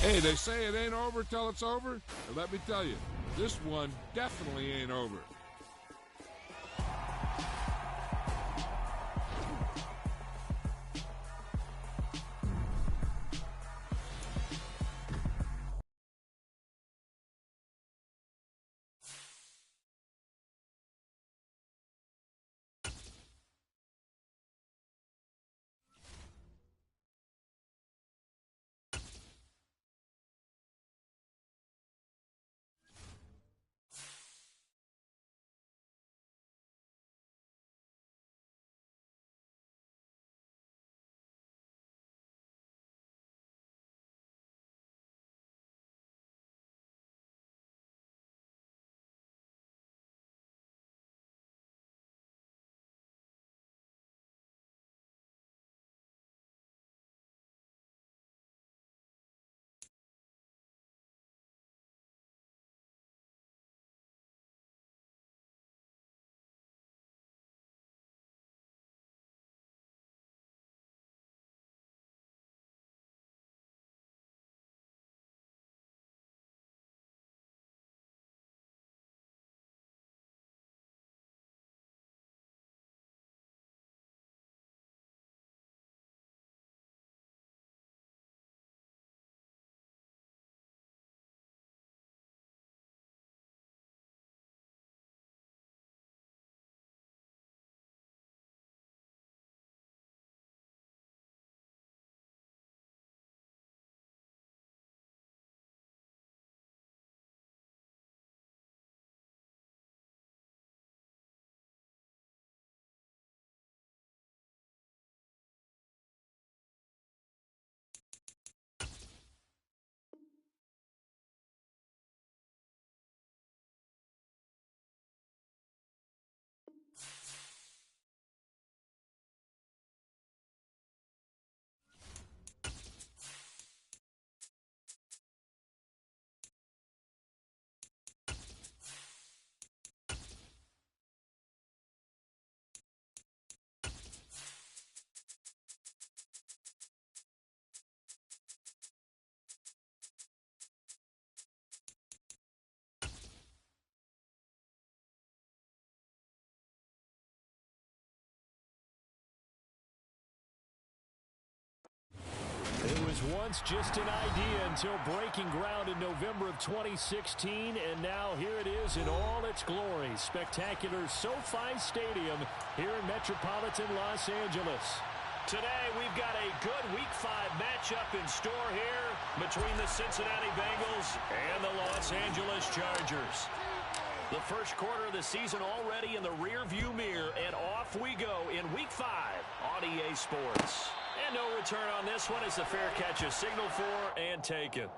Hey, they say it ain't over till it's over. And let me tell you, this one definitely ain't over. It was once just an idea until breaking ground in November of 2016, and now here it is in all its glory. Spectacular SoFi Stadium here in metropolitan Los Angeles. Today, we've got a good Week 5 matchup in store here between the Cincinnati Bengals and the Los Angeles Chargers. The first quarter of the season already in the rearview mirror, and off we go in Week 5 on EA Sports. And no return on this one as the fair catch is signaled for and taken.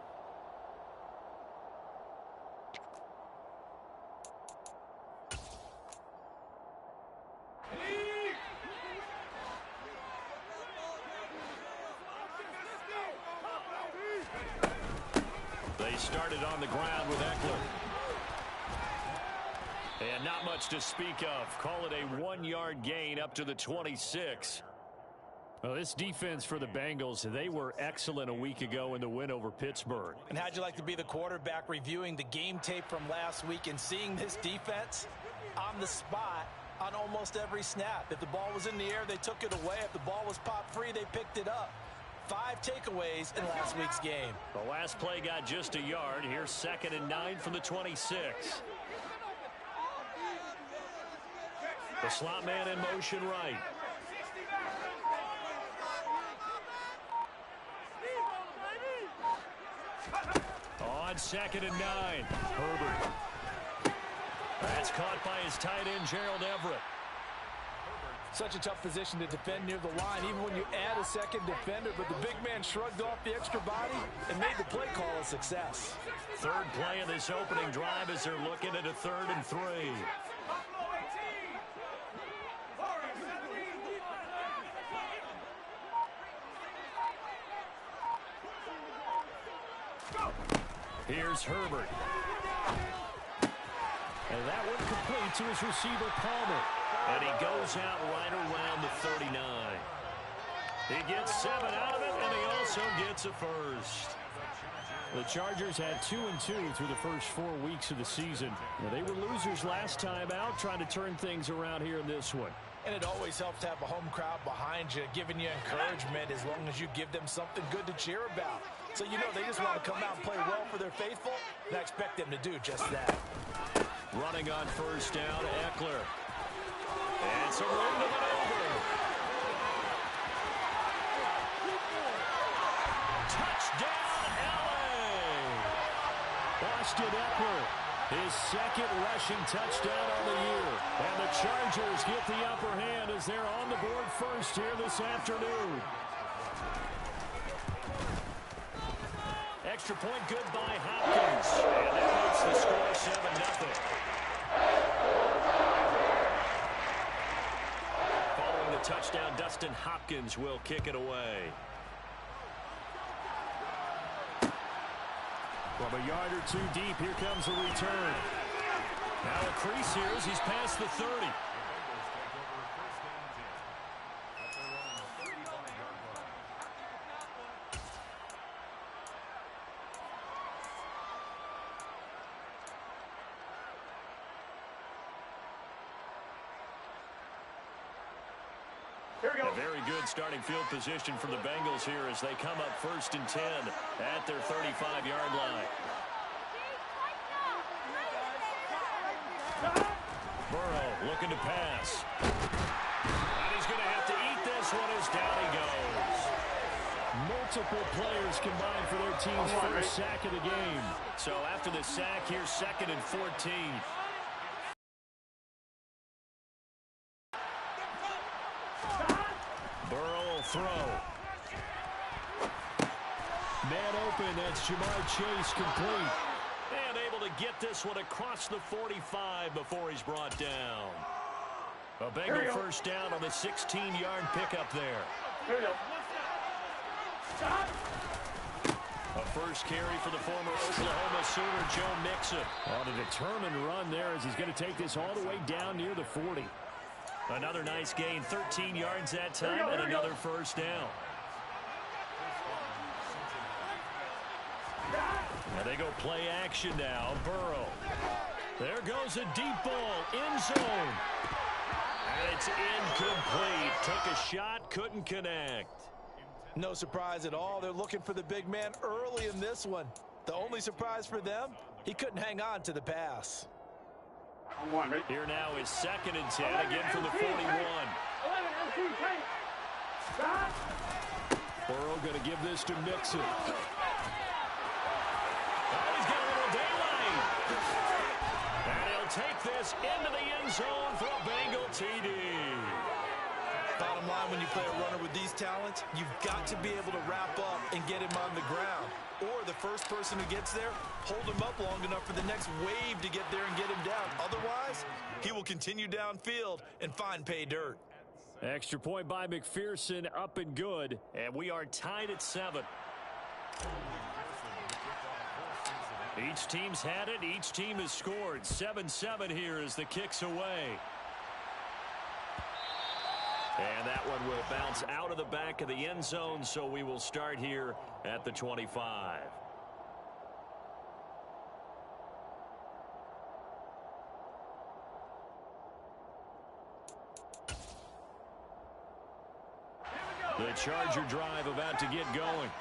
They started on the ground with Eckler. And not much to speak of. Call it a 1-yard gain up to the 26. Well, this defense for the Bengals, they were excellent a week ago in the win over Pittsburgh. And how'd you like to be the quarterback reviewing the game tape from last week and seeing this defense on the spot on almost every snap? If the ball was in the air, they took it away. If the ball was popped free, they picked it up. 5 takeaways in last week's game. The last play got just a yard. Here's 2nd and 9 from the 26. The slot man in motion right. On 2nd and 9, Herbert. That's caught by his tight end, Gerald Everett. Such a tough position to defend near the line, even when you add a second defender, but the big man shrugged off the extra body and made the play call a success. Third play of this opening drive as they're looking at a 3rd and 3. Here's Herbert. And that one complete to his receiver, Palmer. And he goes out right around the 39. He gets 7 out of it, and he also gets a first. The Chargers had 2-2 through the first 4 weeks of the season. Now, they were losers last time out, trying to turn things around here in this one. And it always helps to have a home crowd behind you, giving you encouragement as long as you give them something good to cheer about. So you know they just want to come out and play well for their faithful, and I expect them to do just that. Running on first down, Eckler. And some room to maneuver. Touchdown, L.A. Austin Eckler, his second rushing touchdown on the year. And the Chargers get the upper hand as they're on the board first here this afternoon. Extra point good by Hopkins. And that makes the score 7-0. Following the touchdown, Dustin Hopkins will kick it away. From a yard or two deep, here comes the return. Now a crease here as he's past the 30. A very good starting field position for the Bengals here as they come up 1st and 10 at their 35-yard line. Burrow looking to pass. And he's going to have to eat this one as down he goes. Multiple players combined for their team's first sack of the game. So after the sack, here's 2nd and 14. Throw. Man open, that's Jamar Chase complete. And able to get this one across the 45 before he's brought down. A Bengal first down on the 16-yard pickup there. A first carry for the former Oklahoma Sooner, Joe Mixon. On a determined run there as he's going to take this all the way down near the 40. Another nice gain, 13 yards that time, and another first down. And they go play action now. Burrow. There goes a deep ball, end zone. And it's incomplete. Took a shot, couldn't connect. No surprise at all. They're looking for the big man early in this one. The only surprise for them, he couldn't hang on to the pass. Here now is 2nd and 10, again from the 41. Burrow going to give this to Mixon. Oh, he's got a little daylight. And he'll take this into the end zone for a Bengal TD. Bottom line, when you play a runner with these talents, you've got to be able to wrap up and get him on the ground. Or the first person who gets there, hold him up long enough for the next wave to get there and get him down. Otherwise, he will continue downfield and find pay dirt. Extra point by McPherson, up and good. And we are tied at 7. Each team's had it. Each team has scored. 7-7 here as the kick's away. And that one will bounce out of the back of the end zone, so we will start here at the 25. The Charger drive about to get going.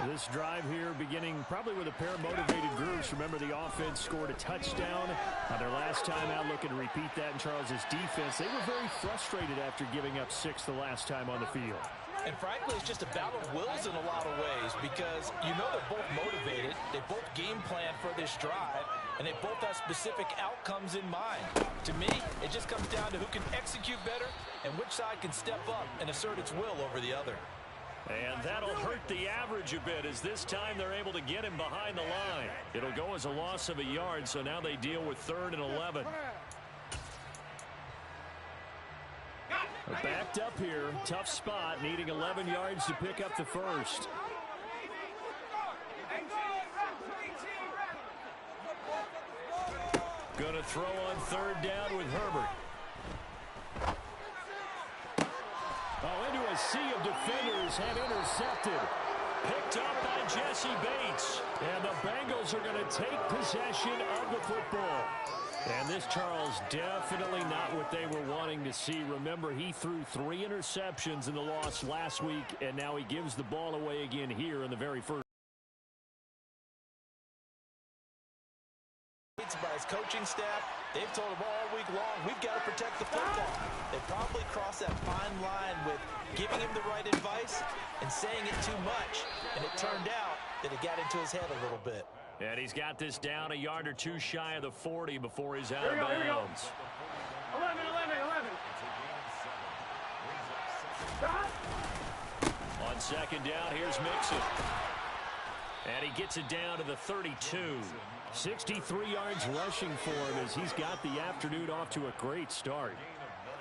This drive here beginning probably with a pair of motivated groups. Remember, the offense scored a touchdown on their last time out. Looking to repeat that in Charles's defense. They were very frustrated after giving up 6 the last time on the field. And frankly, it's just a battle of wills in a lot of ways because you know they're both motivated. They both game plan for this drive, and they both have specific outcomes in mind. To me, it just comes down to who can execute better and which side can step up and assert its will over the other. And that'll hurt the average a bit as this time they're able to get him behind the line. It'll go as a loss of a yard, so now they deal with 3rd and 11. Backed up here, tough spot, needing 11 yards to pick up the first. Gonna throw on 3rd down with Herbert. Oh, into a sea of defenders have intercepted. Picked up by Jesse Bates. And the Bengals are going to take possession of the football. And this, Charles, definitely not what they were wanting to see. Remember, he threw 3 interceptions in the loss last week, and now he gives the ball away again here in the very first. By his coaching staff, they've told him all week long, we've got to protect the football. They probably crossed that fine line with giving him the right advice and saying it too much, and it turned out that it got into his head a little bit. And he's got this down a yard or two shy of the 40 before he's out of bounds. 11. On second down, here's Mixon. And he gets it down to the 32. 63 yards rushing for him as he's got the afternoon off to a great start.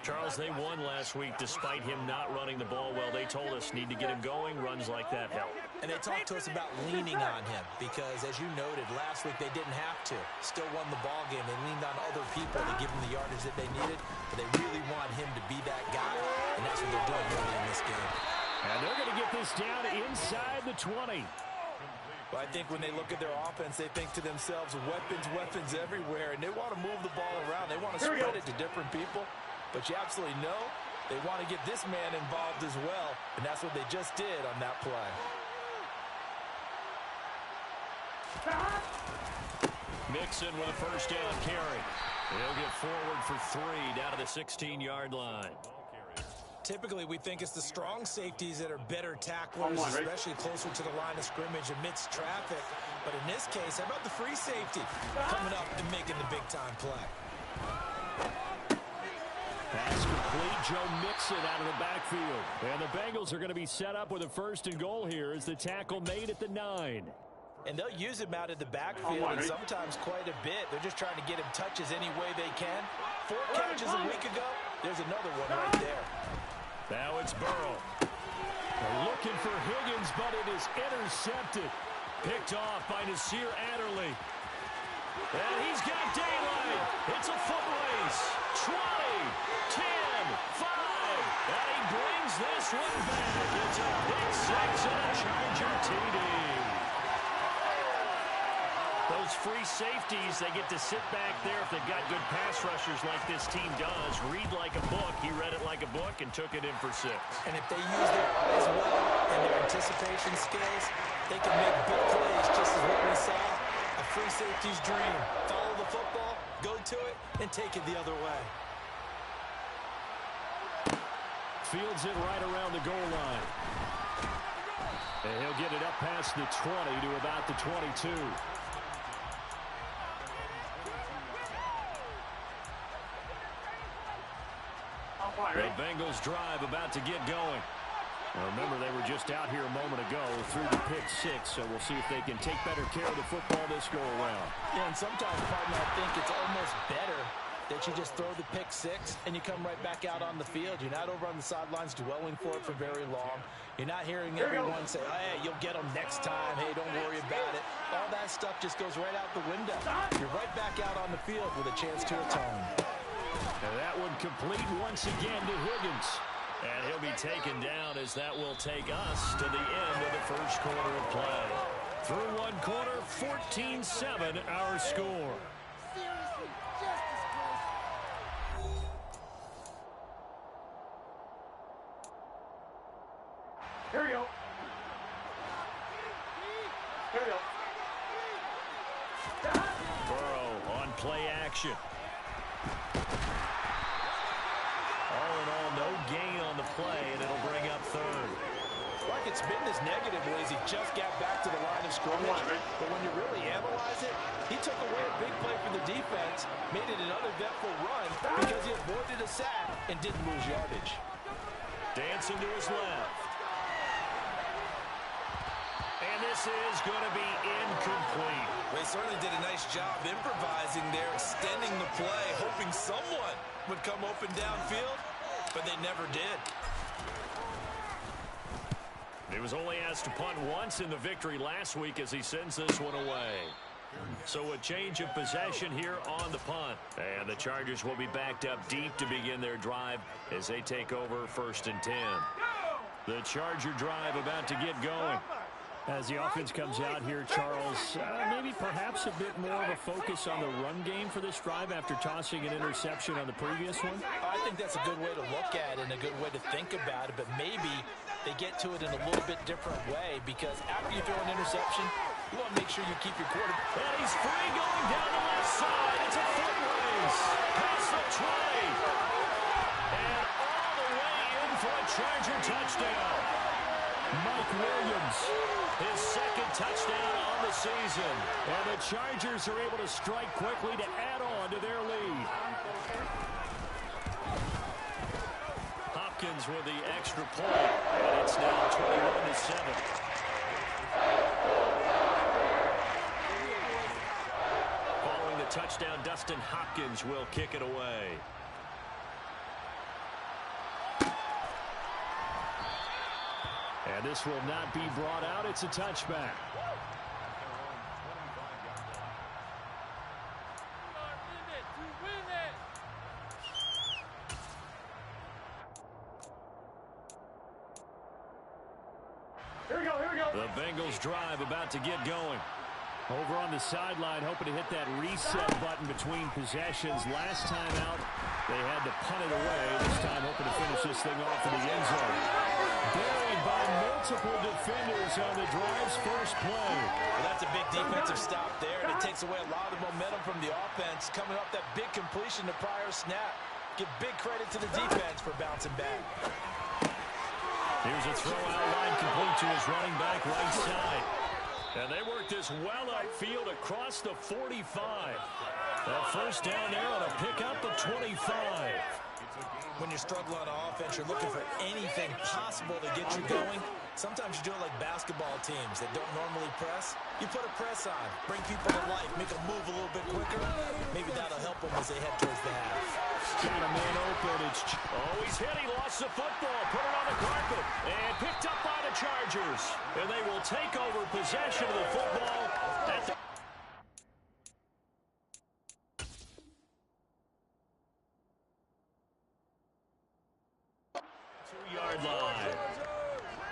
Charles, they won last week despite him not running the ball well. They told us need to get him going. Runs like that help. And they talked to us about leaning on him because, as you noted, last week they didn't have to. Still won the ball game. They leaned on other people to give them the yardage that they needed, but they really want him to be that guy, and that's what they're doing early in this game. And they're going to get this down inside the 20. But I think when they look at their offense, they think to themselves, weapons everywhere, and they want to move the ball around. They want to spread it to different people. But you absolutely know they want to get this man involved as well, and that's what they just did on that play. Mixon with a first down carry. He'll get forward for 3 down to the 16-yard line. Typically, we think it's the strong safeties that are better tacklers, especially closer to the line of scrimmage amidst traffic. But in this case, how about the free safety coming up and making the big-time play? Pass complete. Joe Mixon out of the backfield. And the Bengals are going to be set up with a first and goal here as the tackle made at the 9. And they'll use him out of the backfield and sometimes quite a bit. They're just trying to get him touches any way they can. 4 catches a week ago. There's another one right there. Now it's Burrow. They're looking for Higgins, but it is intercepted. Picked off by Nasir Adderley. And he's got daylight. It's a foot race. 20, 10, 5. And he brings this one back. It's a big 6 and a Charger TD. Those free safeties, they get to sit back there if they've got good pass rushers like this team does. Read like a book. He read it like a book and took it in for 6. And if they use their eyes well and their anticipation skills, they can make big plays just as what we saw. A free safety's dream. Follow the football, go to it, and take it the other way. Fields it right around the goal line. And he'll get it up past the 20 to about the 22. The Bengals drive about to get going. Now remember, they were just out here a moment ago through the pick 6, so we'll see if they can take better care of the football this go-around. Yeah, and sometimes, partner, I think it's almost better that you just throw the pick 6 and you come right back out on the field. You're not over on the sidelines dwelling for it for very long. You're not hearing everyone say, oh, hey, you'll get them next time. Hey, don't worry about it. All that stuff just goes right out the window. You're right back out on the field with a chance to atone. And that one complete once again to Higgins. And he'll be taken down as that will take us to the end of the first quarter of play. Through one quarter, 14-7 our score. Here we go. Here we go. Burrow on play action. All in all, no gain on the play, and it'll bring up 3rd. Like it's been this negative ways, he just got back to the line of scrimmage. But when you really analyze it, he took away a big play for the defense, made it an uneventful run because he avoided a sack and didn't lose yardage. Dancing to his left. And this is going to be incomplete. They certainly did a nice job improvising there, extending the play, hoping someone would come open downfield, but they never did. He was only asked to punt once in the victory last week as he sends this one away. So a change of possession here on the punt. And the Chargers will be backed up deep to begin their drive as they take over 1st and 10. The Charger drive about to get going. As the offense comes out here, Charles, maybe perhaps a bit more of a focus on the run game for this drive after tossing an interception on the previous one? I think that's a good way to look at it and a good way to think about it, but maybe they get to it in a little bit different way because after you throw an interception, you want to make sure you keep your quarterback. And he's free going down the left side. It's a foot race. Past the 20. And all the way in for a Charger touchdown. Mike Williams, his second touchdown on the season. And the Chargers are able to strike quickly to add on to their lead. Hopkins with the extra point. And it's now 21-7. Following the touchdown, Dustin Hopkins will kick it away. And this will not be brought out. It's a touchback. Here we go, here we go. The Bengals drive about to get going. Over on the sideline, hoping to hit that reset button between possessions. Last time out, they had to punt it away. This time, hoping to finish this thing off in the end zone. Buried by multiple defenders on the drive's first play. Well, that's a big defensive stop there, and it takes away a lot of the momentum from the offense. Coming up, that big completion to prior snap. Give big credit to the defense for bouncing back. Here's a throw out line complete to his running back right side. And they work this well upfield across the 45. That first down there on a pickup of 25. When you're struggling on offense, you're looking for anything possible to get you going. Sometimes you do it like basketball teams that don't normally press. You put a press on, bring people to life, make them move a little bit quicker. Maybe that'll help them as they head towards the half. Got a man open. He's hit. He lost the football. Put it on the carpet. And picked up by the Chargers. And they will take over possession of the football at the 2-yard line.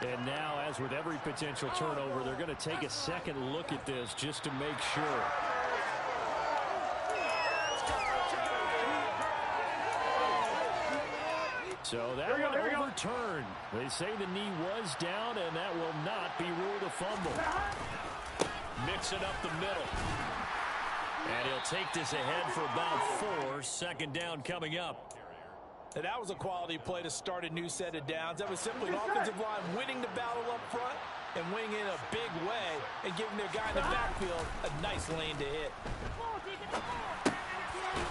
And now, as with every potential turnover, they're going to take a second look at this just to make sure. So that one overturned. They say the knee was down, and that will not be ruled a fumble. Mixing up the middle. And he'll take this ahead for about 4. Second down coming up. And that was a quality play to start a new set of downs. That was simply an offensive line winning the battle up front and winning in a big way and giving their guy in the backfield a nice lane to hit.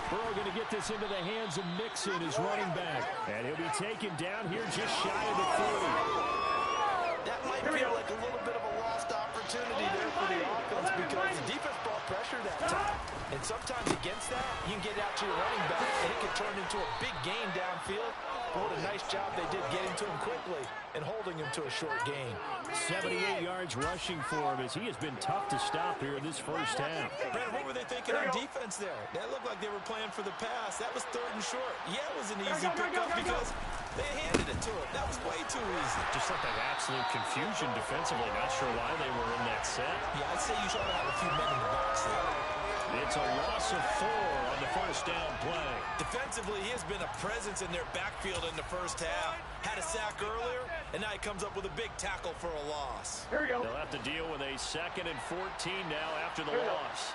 Burrow going to get this into the hands of Mixon, his running back. And he'll be taken down here just shy of the 40. That might feel like a little bit of a lost opportunity there for the offense because the defense brought pressure that time. And sometimes against that, you can get out to your running back, and it can turn into a big gain downfield. But what a nice job they did getting to him quickly and holding him to a short gain. 78 yards rushing for him as he has been tough to stop here in this first half. Brad, what were they thinking on defense there? That looked like they were playing for the pass. That was 3rd and short. Yeah, it was an easy pickup because they handed it to him. That was way too easy. Just like that absolute confusion defensively. Not sure why they were in that set. Yeah, I'd say you try to have a few men in the box there. It's a loss of 4 on the first down play. Defensively, he has been a presence in their backfield in the first half. Had a sack earlier, and now he comes up with a big tackle for a loss. Here we go. They'll have to deal with a 2nd and 14 now after the loss.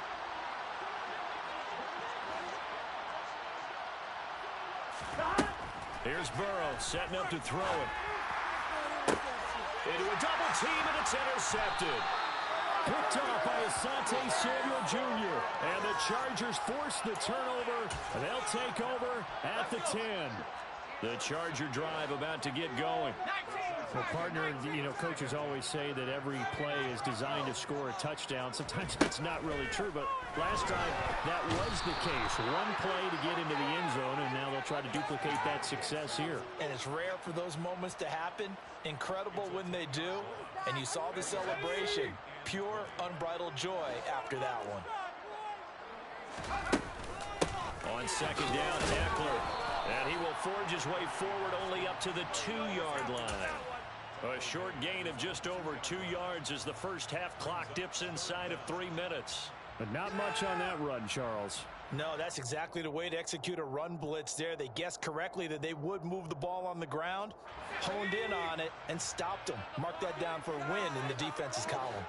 Here's Burrow setting up to throw it. Into a double team, and it's intercepted. Picked off by Asante Samuel Jr. And the Chargers force the turnover. And they'll take over at the 10. The Charger drive about to get going. Well, partner, you know, coaches always say that every play is designed to score a touchdown. Sometimes that's not really true, but last drive, that was the case. One play to get into the end zone, and now they'll try to duplicate that success here. And it's rare for those moments to happen. Incredible when they do. And you saw the celebration. Pure, unbridled joy after that one. On second down, Eckler. And he will forge his way forward only up to the 2-yard line. A short gain of just over 2 yards as the first half clock dips inside of 3 minutes. But not much on that run, Charles. No, that's exactly the way to execute a run blitz there. They guessed correctly that they would move the ball on the ground, honed in on it, and stopped them. Mark that down for a win in the defense's column.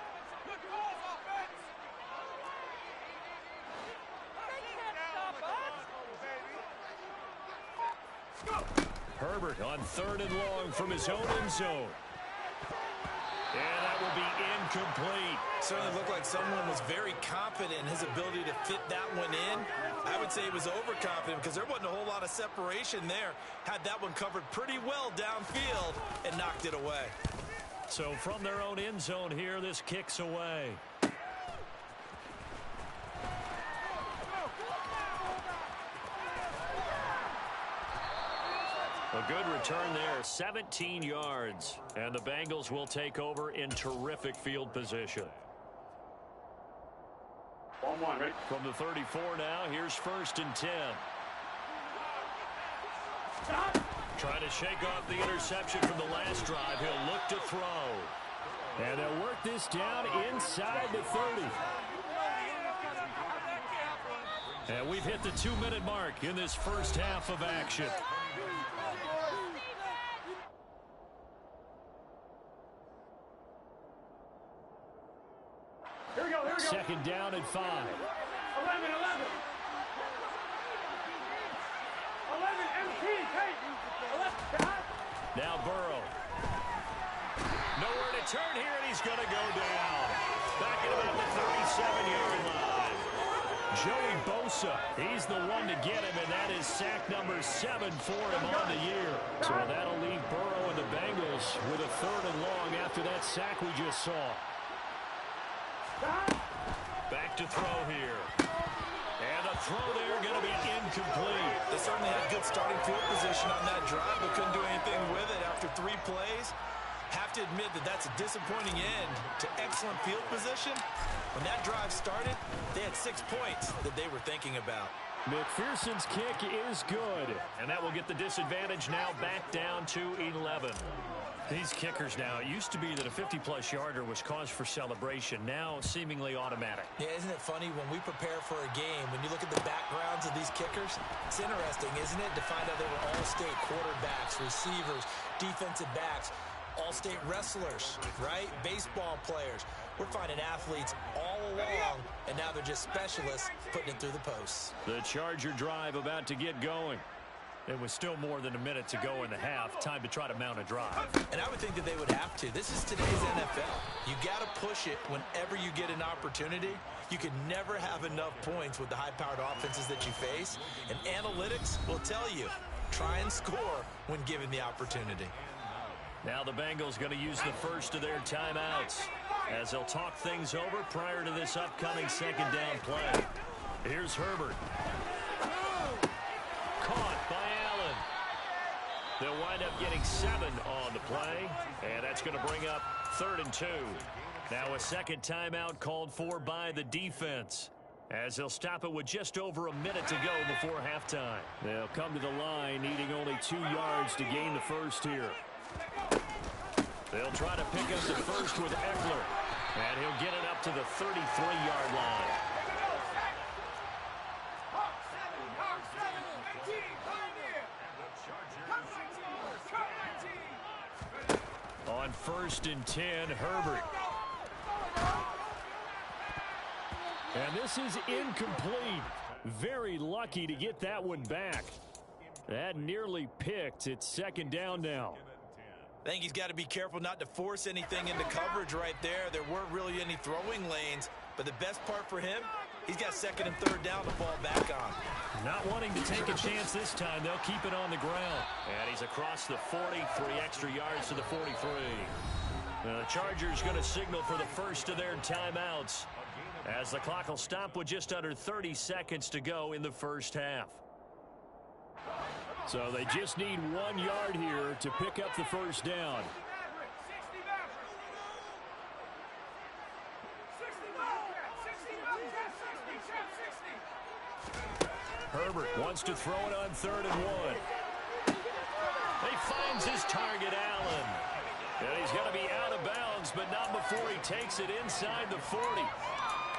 Herbert on 3rd and long from his own end zone. And that will be incomplete. Certainly looked like someone was very confident in his ability to fit that one in. I would say he was overconfident because there wasn't a whole lot of separation there. Had that one covered pretty well downfield and knocked it away. So from their own end zone here, this kicks away. A good return there, 17 yards. And the Bengals will take over in terrific field position. 1-1, right? From the 34 now, here's 1st and 10. Stop. Trying to shake off the interception from the last drive. He'll look to throw. And they'll work this down inside the 30. And we've hit the 2-minute mark in this first half of action. Here we go, here we go. 2nd down and 5. 11, 11. 11, MP, hey. 11, Now Burrow. Nowhere to turn here, and he's going to go down. Back at about the 37-yard line. Joey Bosa, he's the one to get him, and that is sack number 7 for him on the year. So that'll leave Burrow and the Bengals with a 3rd and long after that sack we just saw. Back to throw here. And a throw there going to be incomplete. They certainly had good starting field position on that drive, but couldn't do anything with it after 3 plays. Have to admit that that's a disappointing end to excellent field position. When that drive started, they had 6 points that they were thinking about. McPherson's kick is good. And that will get the disadvantage now back down to 11. These kickers now, it used to be that a 50-plus yarder was cause for celebration. Now seemingly automatic. Yeah, isn't it funny when we prepare for a game, when you look at the backgrounds of these kickers, it's interesting, isn't it, to find out they were all-state quarterbacks, receivers, defensive backs, all-state wrestlers, right? Baseball players. We're finding athletes all along, and now they're just specialists putting it through the posts. The Charger drive about to get going. It was still more than a minute to go in the half. Time to try to mount a drive. And I would think that they would have to. This is today's NFL. You got to push it whenever you get an opportunity. You can never have enough points with the high-powered offenses that you face. And analytics will tell you, try and score when given the opportunity. Now the Bengals going to use the first of their timeouts as they'll talk things over prior to this upcoming 2nd down play. Here's Herbert. Caught by Allen. They'll wind up getting 7 on the play, and that's going to bring up 3rd and 2. Now a second timeout called for by the defense, as they'll stop it with just over a minute to go before halftime. They'll come to the line needing only 2 yards to gain the first here. They'll try to pick up the first with Eckler, and he'll get it up to the 33-yard line. On 1st and 10, Herbert. And this is incomplete. Very lucky to get that one back. That nearly picked. It's 2nd down now. I think he's got to be careful not to force anything into coverage right there. There weren't really any throwing lanes, but the best part for him, he's got 2nd and 3rd down to fall back on. Not wanting to take a chance this time, they'll keep it on the ground. And he's across the 40, 3 extra yards to the 43. Now the Chargers going to signal for the first of their timeouts, as the clock will stop with just under 30 seconds to go in the first half. So they just need 1 yard here to pick up the first down. Herbert wants to throw it on 3rd and 1. He finds his target, Allen. And he's going to be out of bounds, but not before he takes it inside the 40.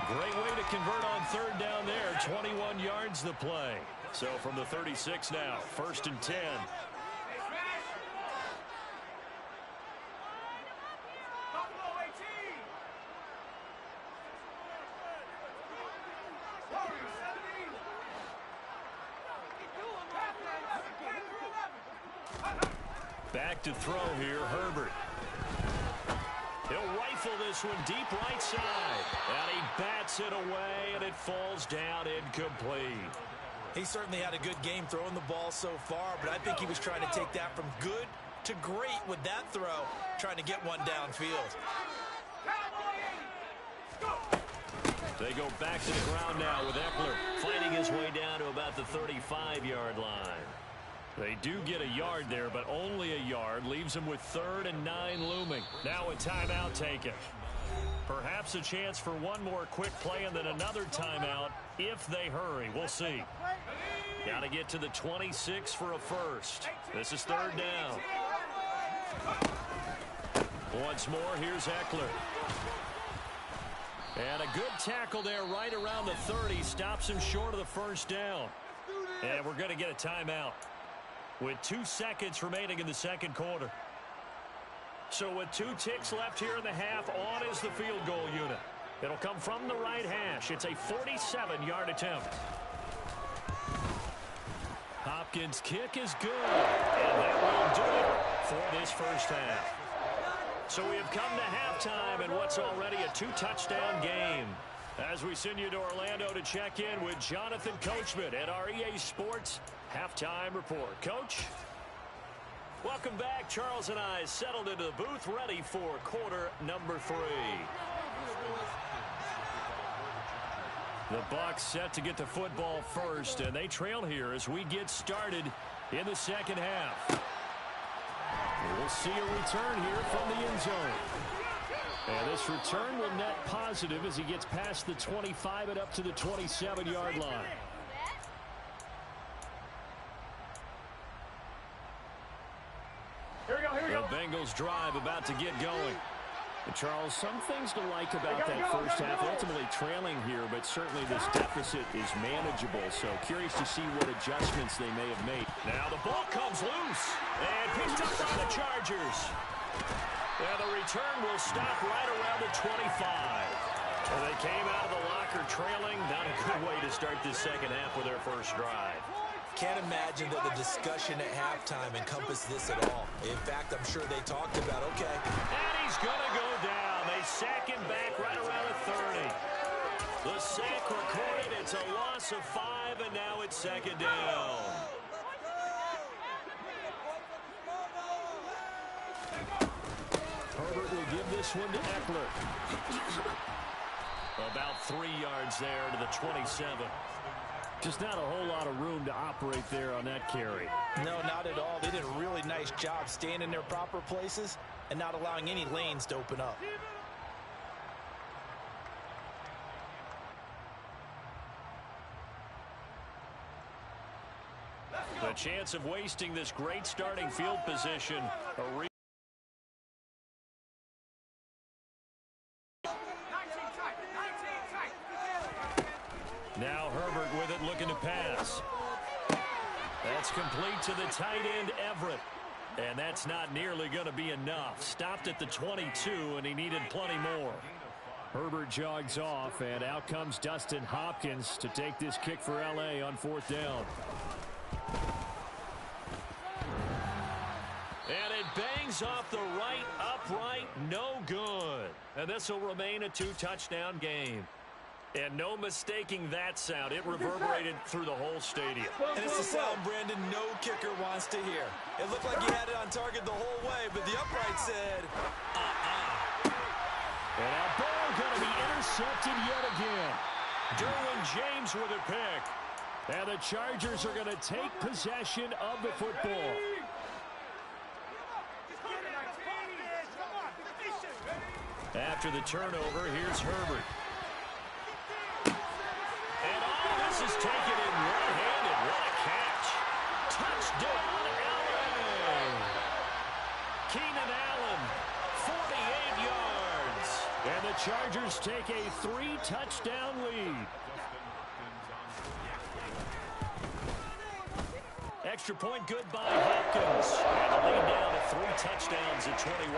Great way to convert on third down there. 21 yards the play. So from the 36 now, 1st and 10. Back to throw here, Herbert. He'll rifle this one deep right side. And he bats it away, and it falls down incomplete. He certainly had a good game throwing the ball so far, but I think he was trying to take that from good to great with that throw, trying to get one downfield. They go back to the ground now with Eckler fighting his way down to about the 35-yard line. They do get a yard there, but only a yard. Leaves them with 3rd and 9 looming. Now a timeout taken. Perhaps a chance for one more quick play and then another timeout if they hurry. We'll see. Got to get to the 26 for a first. This is 3rd down. Once more, here's Eckler. And a good tackle there right around the 30. Stops him short of the 1st down. And we're going to get a timeout with 2 seconds remaining in the 2nd quarter. So with 2 ticks left here in the half, on is the field goal unit. It'll come from the right hash. It's a 47-yard attempt. Hopkins' kick is good. And that will do it for this first half. So we have come to halftime in what's already a 2-touchdown game. As we send you to Orlando to check in with Jonathan Coachman at our EA Sports Halftime Report. Coach? Welcome back. Charles and I settled into the booth ready for quarter number 3. The Bucs set to get the football first, and they trail here as we get started in the 2nd half. We'll see a return here from the end zone. And this return will net positive as he gets past the 25 and up to the 27-yard line. Here we go. The Bengals drive about to get going. And Charles, some things to like about that first half. Ultimately trailing here, but certainly this deficit is manageable. So curious to see what adjustments they may have made. Now the ball comes loose and picked up by the Chargers. And the return will stop right around the 25. And they came out of the locker trailing. Not a good way to start this 2nd half with their first drive. Can't imagine that the discussion at halftime encompassed this at all. In fact, I'm sure they talked about, okay. And he's going to go down. They sack him back right around the 30. The sack recorded. It's a loss of 5, and now it's 2nd down. Herbert will give this one to Eckler. About 3 yards there to the 27. Just not a whole lot of room to operate there on that carry. No, not at all. They did a really nice job staying in their proper places and not allowing any lanes to open up. The chance of wasting this great starting field position. Now Herbert with it, looking to pass. That's complete to the tight end, Everett. And that's not nearly going to be enough. Stopped at the 22, and he needed plenty more. Herbert jogs off, and out comes Dustin Hopkins to take this kick for L.A. on 4th down. And it bangs off the right upright, no good. And this will remain a 2-touchdown game. And no mistaking that sound. It reverberated through the whole stadium. And it's the sound Brandon no kicker wants to hear. It looked like he had it on target the whole way, but the upright said, And that ball going to be intercepted yet again. Derwin James with a pick. And the Chargers are going to take possession of the football. After the turnover, here's Herbert. And all this is taken in one-handed. What a catch. Touchdown, L.A. Keenan Allen Chargers take a 3-touchdown lead. Extra point good by Hopkins. And the lead down to 3 touchdowns at 21.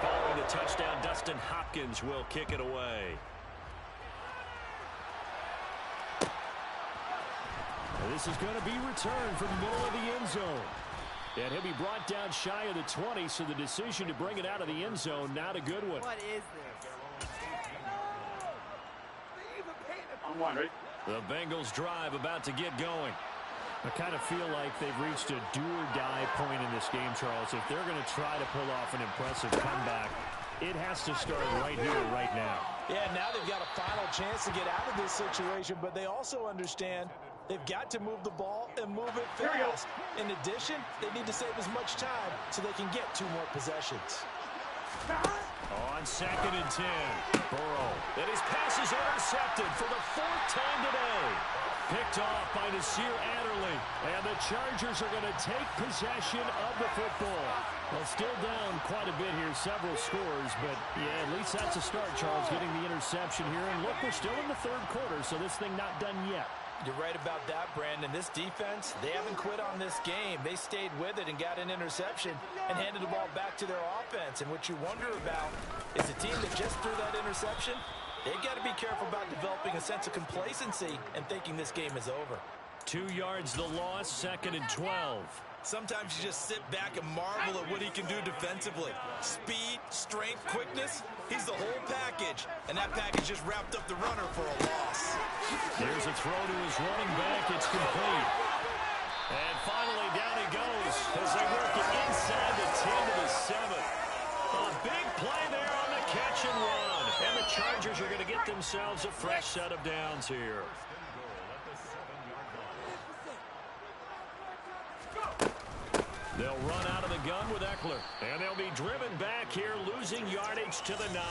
Following the touchdown, Dustin Hopkins will kick it away. This is going to be returned from the middle of the end zone. And he'll be brought down shy of the 20, so the decision to bring it out of the end zone, not a good one. What is this? On one, right? The Bengals drive about to get going. I kind of feel like they've reached a do-or-die point in this game, Charles. If they're going to try to pull off an impressive comeback, it has to start right here, right now. Yeah, now they've got a final chance to get out of this situation, but they also understand they've got to move the ball and move it fast. In addition, they need to save as much time so they can get 2 more possessions. On 2nd and 10, Burrow. And his pass is intercepted for the 4th time today. Picked off by Nasir Adderley. And the Chargers are going to take possession of the football. Well, still down quite a bit here, several scores. But, yeah, at least that's a start, Charles, getting the interception here. And look, we're still in the 3rd quarter, so this thing not done yet. You're right about that, Brandon. This defense, they haven't quit on this game. They stayed with it and got an interception and handed the ball back to their offense. And what you wonder about is the team that just threw that interception, they've got to be careful about developing a sense of complacency and thinking this game is over. 2 yards the loss, 2nd and 12. Sometimes you just sit back and marvel at what he can do defensively. Speed, strength, quickness, he's the whole package. And that package just wrapped up the runner for a loss. There's a throw to his running back. It's complete. And finally down he goes as they work it inside the 10 to the 7. A big play there on the catch and run. And the Chargers are going to get themselves a fresh set of downs here. They'll run out of the gun with Eckler. And they'll be driven back here, losing yardage to the 9.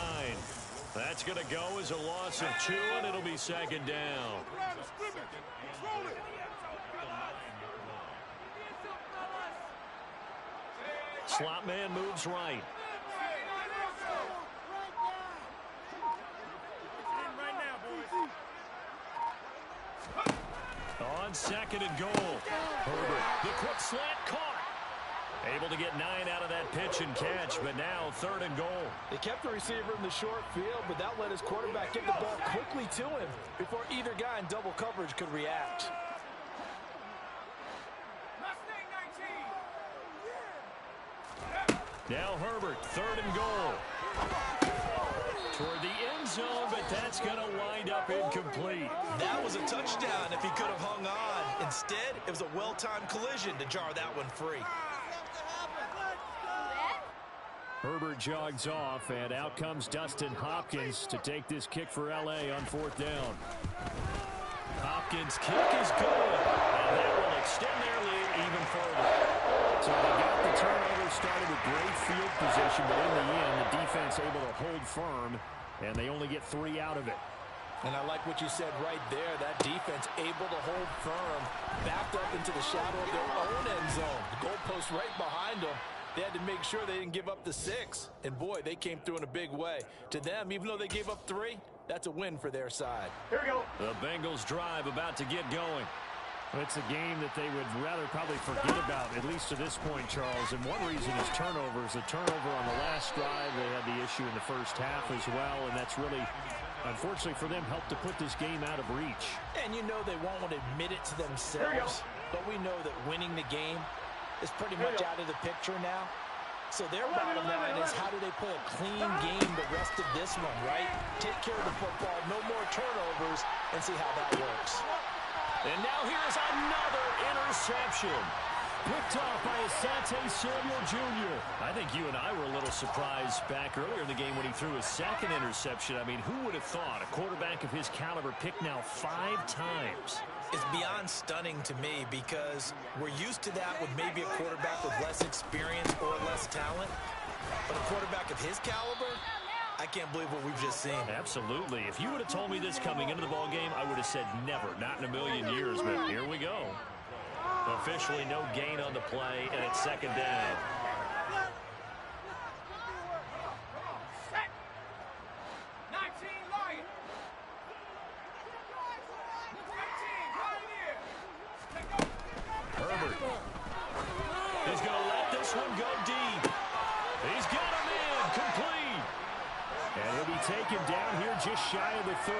That's going to go as a loss of 2, and it'll be 2nd down. Slot man moves right. On 2nd and goal. Herbert, the quick slant caught. Able to get 9 out of that pitch and catch, but now 3rd and goal. They kept the receiver in the short field, but that let his quarterback get the ball quickly to him before either guy in double coverage could react. Now Herbert, 3rd and goal. Toward the end zone, but that's going to wind up incomplete. That was a touchdown if he could have hung on. Instead, it was a well-timed collision to jar that one free. Herbert jogs off, and out comes Dustin Hopkins to take this kick for L.A. on 4th down. Hopkins' kick is good, and that will extend their lead even further. So they got the turnover started with great field position, but in the end, the defense able to hold firm, and they only get 3 out of it. And I like what you said right there. That defense able to hold firm, backed up into the shadow of their own end zone. The goalpost right behind them. They had to make sure they didn't give up the 6. And, boy, they came through in a big way. To them, even though they gave up 3, that's a win for their side. Here we go. The Bengals drive about to get going. It's a game that they would rather probably forget about, at least to this point, Charles. And one reason is turnovers. The turnover on the last drive, they had the issue in the first half as well. And that's really, unfortunately for them, helped to put this game out of reach. And you know they won't want to admit it to themselves. But we know that winning the game is pretty much out of the picture now. So their bottom line is how do they play a clean game the rest of this one, right? Take care of the football, no more turnovers, and see how that works. And now here's another interception. Picked off by Asante Samuel Jr. I think you and I were a little surprised back earlier in the game when he threw his 2nd interception. I mean, who would have thought a quarterback of his caliber picked now 5 times? It's beyond stunning to me because we're used to that with maybe a quarterback with less experience or less talent. But a quarterback of his caliber, I can't believe what we've just seen. Absolutely. If you would have told me this coming into the ball game, I would have said never, not in a million years. But here we go. Officially no gain on the play, and it's 2nd down. taken down here just shy of the 30.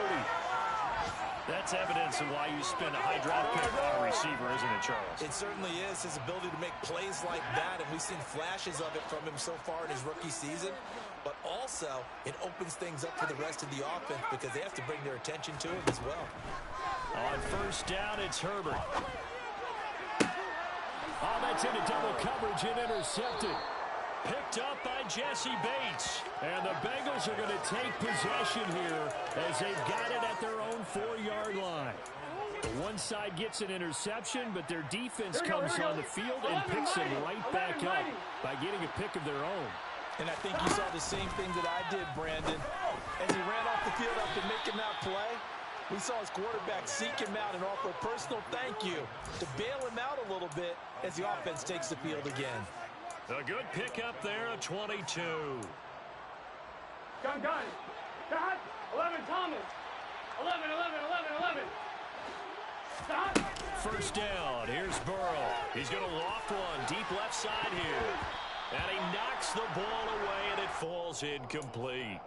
That's evidence of why you spend a high draft pick on a receiver, isn't it, Charles? It certainly is. His ability to make plays like that, and we've seen flashes of it from him so far in his rookie season. But also, it opens things up for the rest of the offense because they have to bring their attention to him as well. On first down, it's Herbert. Oh, that's into double coverage and intercepted. Picked up by Jesse Bates. And the Bengals are going to take possession here as they've got it at their own 4-yard line. The one side gets an interception, but their defense comes on the field and picks them right back up by getting a pick of their own. And I think you saw the same thing that I did, Brandon. As he ran off the field after making that play, we saw his quarterback seek him out and offer a personal thank you to bail him out a little bit as the offense takes the field again. A good pickup there, a 22. Gun. Stop. 11, Thomas. 11. Stop. First down. Here's Burrow. He's going to loft one deep left side here. And he knocks the ball away, and it falls incomplete.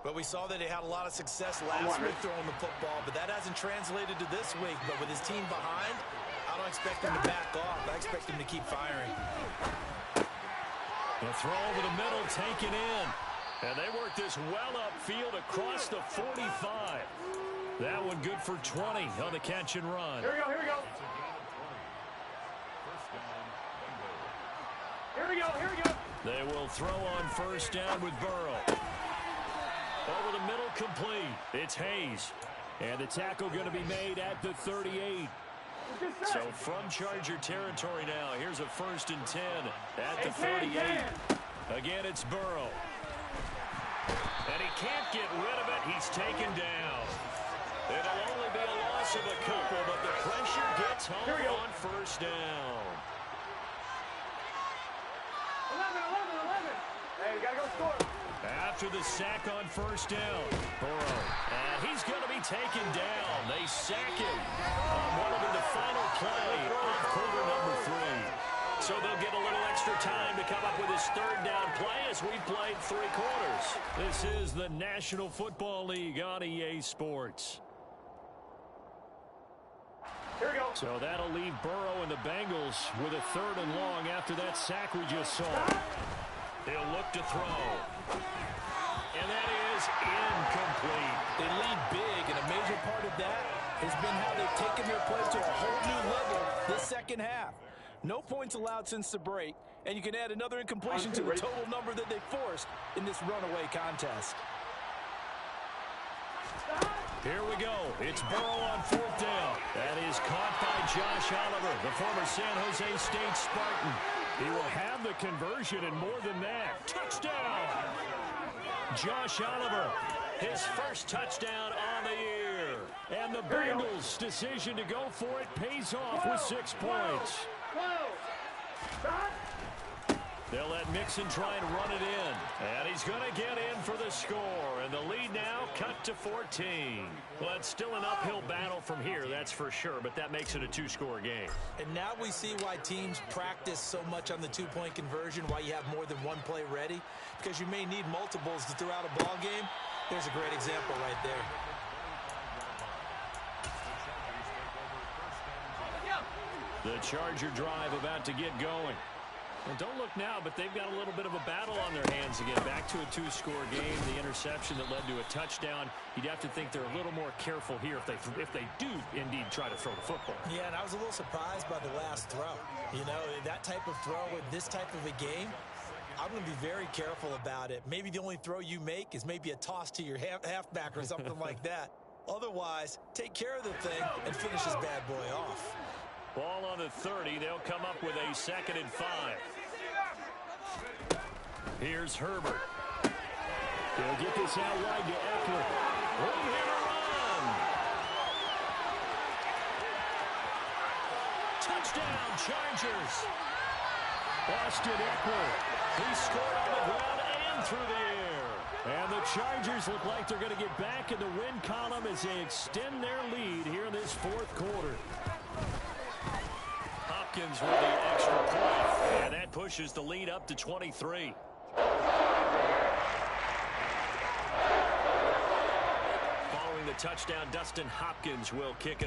But we saw that he had a lot of success last week throwing the football, but that hasn't translated to this week. But with his team behind, I don't expect him to back off. I expect him to keep firing. The throw over the middle taken in. And they work this well upfield across the 45. That one good for 20 on the catch and run. Here we go. They will throw on first down with Burrow. Over the middle, complete. It's Hayes. And the tackle going to be made at the 38. So from Charger territory now, here's a 1st and 10 at the 38. Again, it's Burrow. And he can't get rid of it. He's taken down. It'll only be a loss of a couple, but the pressure gets home on first down. 11. Hey, we got to go score. After the sack on first down, Burrow. And he's going to be taken down. They sack him on what will be the final play of quarter number 3. So they'll get a little extra time to come up with his 3rd down play as we played 3 quarters. This is the National Football League on EA Sports. Here we go. So that'll leave Burrow and the Bengals with a 3rd and long after that sack we just saw. He'll look to throw. And that is incomplete. They lead big, and a major part of that has been how they've taken their plays to a whole new level this second half. No points allowed since the break, and you can add another incompletion to the total number that they forced in this runaway contest. Here we go. It's Burrow on 4th down. That is caught by Josh Oliver, the former San Jose State Spartan. He will have the conversion and more than that. Touchdown! Josh Oliver, his 1st touchdown on the year. And the Bengals' decision to go for it pays off with 6 points. They'll let Mixon try and run it in. And he's going to get in for the score. And the lead now cut to 14. Well, it's still an uphill battle from here, that's for sure. But that makes it a 2-score game. And now we see why teams practice so much on the 2-point conversion, why you have more than one play ready. Because you may need multiples to throw out a ball game. There's a great example right there. The Charger drive about to get going. And don't look now, but they've got a little bit of a battle on their hands to get back to a 2-score game. The interception that led to a touchdown. You'd have to think they're a little more careful here if they do indeed try to throw the football. Yeah, and I was a little surprised by the last throw. You know, that type of throw in this type of a game, I'm going to be very careful about it. Maybe the only throw you make is maybe a toss to your halfback or something like that. Otherwise, take care of the thing and finish this bad boy off. Ball on the 30. They'll come up with a 2nd and 5. Here's Herbert. They'll get this out wide to Eckler. Room here to run. Touchdown, Chargers. Austin Eckler. He scored on the ground and through the air. And the Chargers look like they're going to get back in the win column as they extend their lead here in this 4th quarter. Hopkins with the extra point, and that pushes the lead up to 23. touchdown. Dustin Hopkins will kick it away.